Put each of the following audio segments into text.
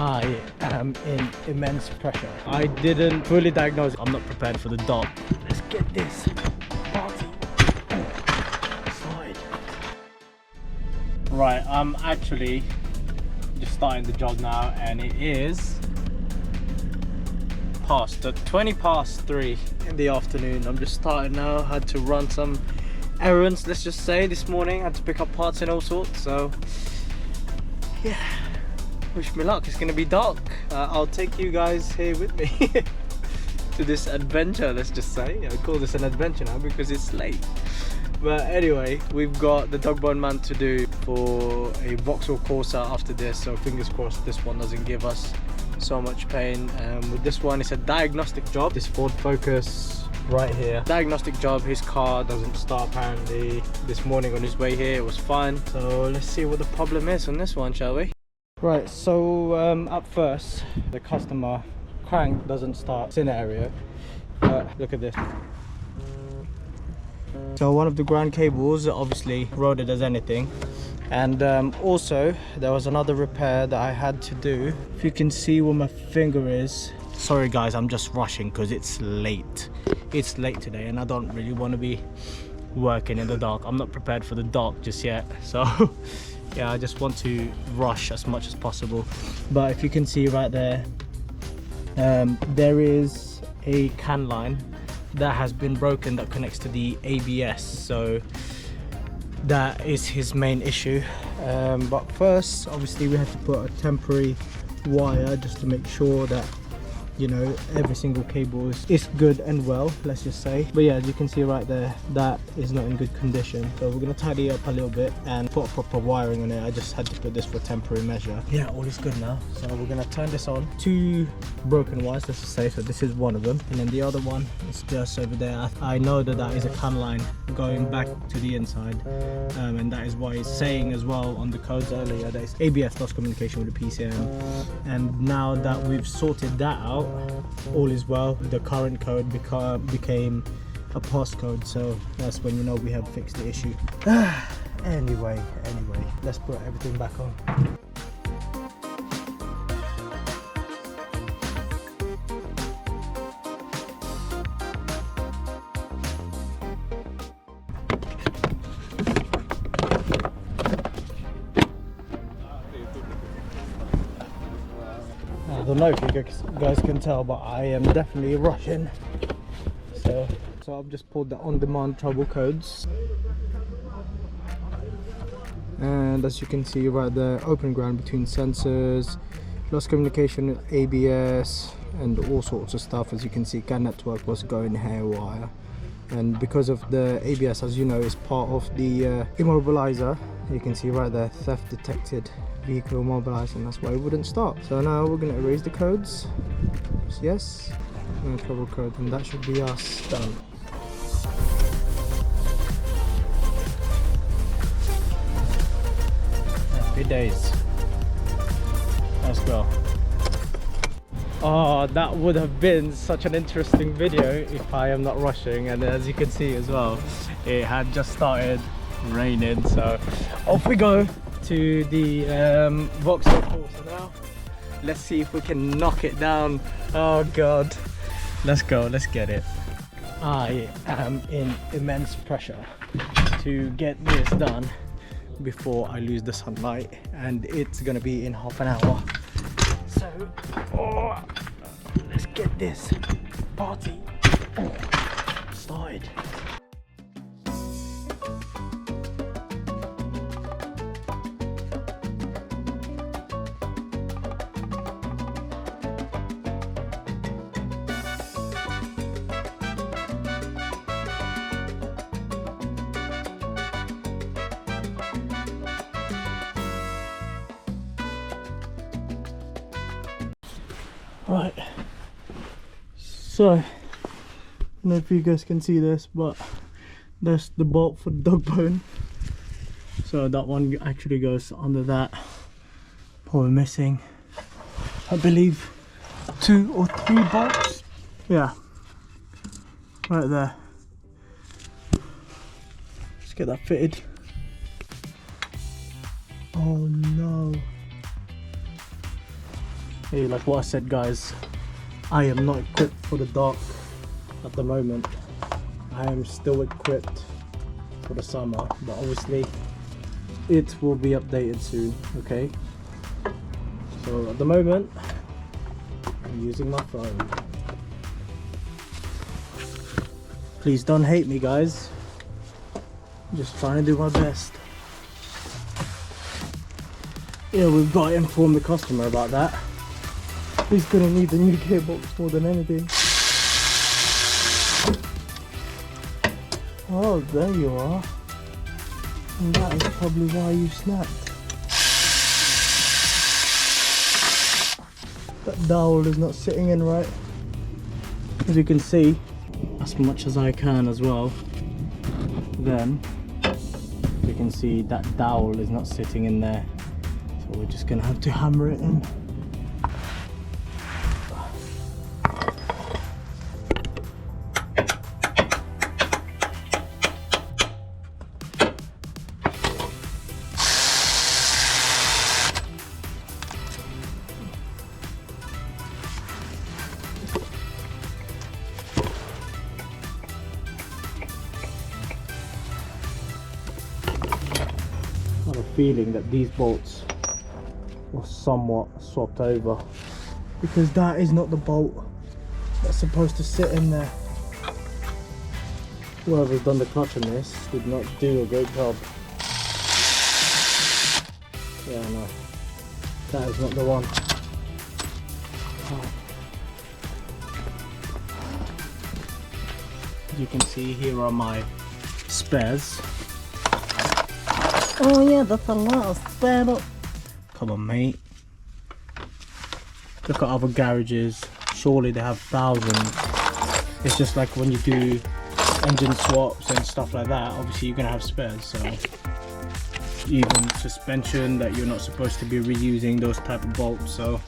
I am in immense pressure. I didn't fully diagnose. I'm not prepared for the dark. Let's get this party started. Right, I'm actually just starting the job now, and it is past 20 past 3 in the afternoon. I'm just starting now. Had to run some errands, let's just say, this morning. Had to pick up parts and all sorts, so yeah, wish me luck. It's gonna be dark. I'll take you guys here with me to this adventure, let's just say. I call this an adventure now because it's late. But anyway, we've got the Dogbone man to do for a Vauxhall Corsa after this, so fingers crossed this one doesn't give us so much pain. With this one, it's a diagnostic job. This Ford Focus right here, diagnostic job. His car doesn't start apparently. This morning on his way here it was fine, so let's see what the problem is on this one, shall we? Right, so up first, the customer crank doesn't start scenario. Look at this. So one of the ground cables obviously corroded as anything, and also there was another repair that I had to do. If you can see where my finger is, sorry guys, I'm just rushing because it's late. It's late today and I don't really want to be working in the dark. I'm not prepared for the dark just yet, so yeah, I just want to rush as much as possible. But if you can see right there, there is a can line that has been broken that connects to the ABS, so that is his main issue. But first, obviously, we had to put a temporary wire just to make sure that, you know, every single cable is good and well, let's just say. But yeah, as you can see right there, that is not in good condition, so we're going to tidy it up a little bit and put proper wiring on it. I just had to put this for temporary measure. Yeah, all is good now, so we're going to turn this on. 2 broken wires, let's just say, so this is one of them, and then the other one is just over there. I know that that is a can line going back to the inside, and that is why it's saying as well on the codes earlier that it's ABS, lost communication with the PCM. And now that we've sorted that out, all is well. The current code became a postcode, so that's when you know we have fixed the issue. Anyway, let's put everything back on. I don't know if you guys can tell, but I am definitely rushing. So I've just pulled the on-demand trouble codes, and as you can see right there, open ground between sensors, lost communication with ABS, and all sorts of stuff. As you can see, CAN network was going haywire, and because of the ABS, as you know, is part of the immobilizer. You can see right there, theft detected, vehicle immobilized, and that's why it wouldn't start. So now we're going to erase the codes. Yes, no trouble code, and that should be us done. Happy days. Let's go. Oh, that would have been such an interesting video if I am not rushing. And as you can see as well, it had just started raining, so off we go to the Vauxhall Corsa now. Let's see if we can knock it down. Oh god, let's go, let's get it. I am in immense pressure to get this done before I lose the sunlight, and it's gonna be in half an hour. So let's get this party started. Right, so I don't know if you guys can see this, but that's the bolt for the Dogbone. So that one actually goes under that. Probably missing, I believe, 2 or 3 bolts. Yeah, right there. Let's get that fitted. Oh no. Hey, like what I said guys, I am not equipped for the dark at the moment. I am still equipped for the summer, but obviously it will be updated soon, okay? So at the moment, I'm using my phone. Please don't hate me guys. I'm just trying to do my best. Yeah, we've got to inform the customer about that. He's gonna need the new gearbox more than anything. Oh, there you are. And that is probably why you snapped. That dowel is not sitting in right. As you can see, as much as I can as well. Then, you can see that dowel is not sitting in there. So we're just gonna have to hammer it in. I have a feeling that these bolts were somewhat swapped over, because that is not the bolt that's supposed to sit in there. Whoever's done the clutch on this did not do a great job. Yeah, no, that is not the one. As you can see, here are my spares. Oh yeah, that's a lot of spare. Come on mate. Look at other garages. Surely they have thousands. It's just like when you do engine swaps and stuff like that, obviously you're gonna have spares. So even suspension that you're not supposed to be reusing, those type of bolts. So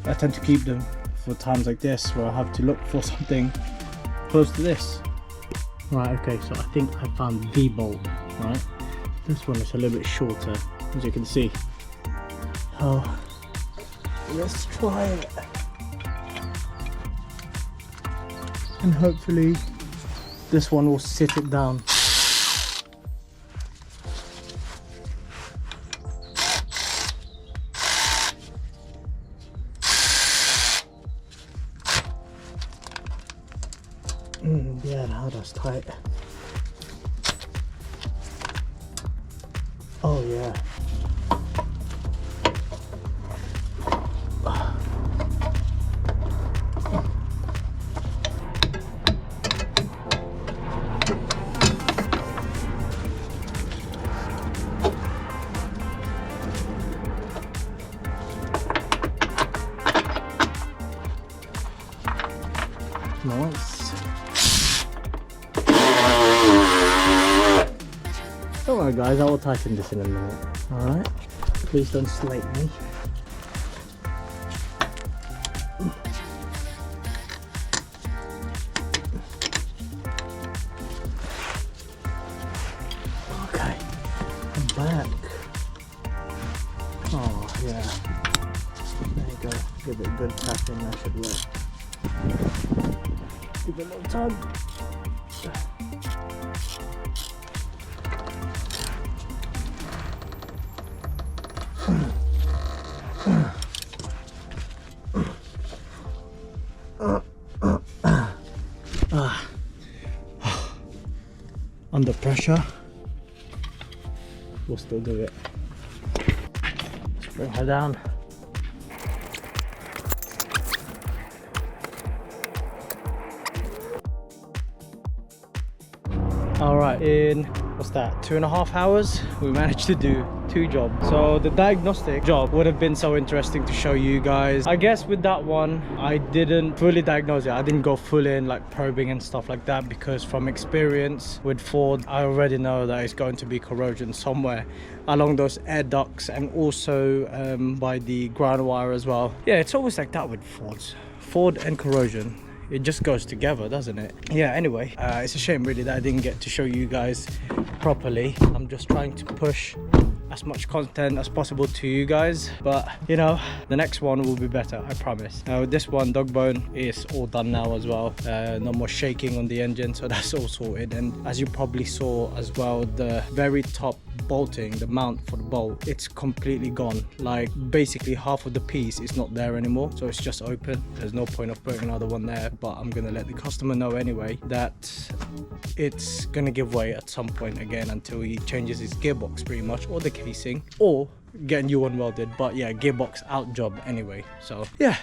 I tend to keep them for times like this where I have to look for something close to this. Right, okay, so I think I found the bolt, right? This one is a little bit shorter, as you can see. Oh, let's try it. And hopefully this one will sit it down. Yeah, now that's tight. Oh yeah. Nice. Alright guys, I will tighten this in a minute. Alright, please don't slate me. Okay, I'm back. Oh yeah, there you go. Give it a good tap in, that should work. Give it a little tug. Under pressure, we'll still do it. Let's bring her down. All right, in what's that, 2.5 hours, we managed to do 2 jobs. So the diagnostic job would have been so interesting to show you guys. I guess with that one, I didn't fully diagnose it. I didn't go full in like probing and stuff like that, because from experience with Ford, I already know that it's going to be corrosion somewhere along those air ducts, and also by the ground wire as well. Yeah, it's always like that with Ford and corrosion. It just goes together, doesn't it? Yeah, anyway, it's a shame really that I didn't get to show you guys properly. I'm just trying to push as much content as possible to you guys, but you know, the next one will be better, I promise. Now this one, Dogbone, is all done now as well. No more shaking on the engine, so that's all sorted. And as you probably saw as well, the very top bolting, the mount for the bolt, it's completely gone. Like basically half of the piece is not there anymore, so it's just open. There's no point of putting another one there, but I'm gonna let the customer know anyway that it's gonna give way at some point again until he changes his gearbox pretty much, or the casing, or get a new one welded. But yeah, gearbox out job anyway. So yeah,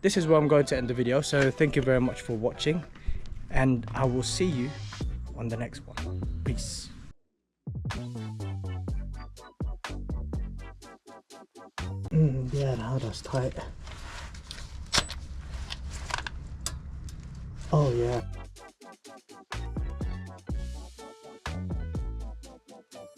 this is where I'm going to end the video. So thank you very much for watching, and I will see you on the next one. Peace. Yeah, now that's tight. Oh yeah.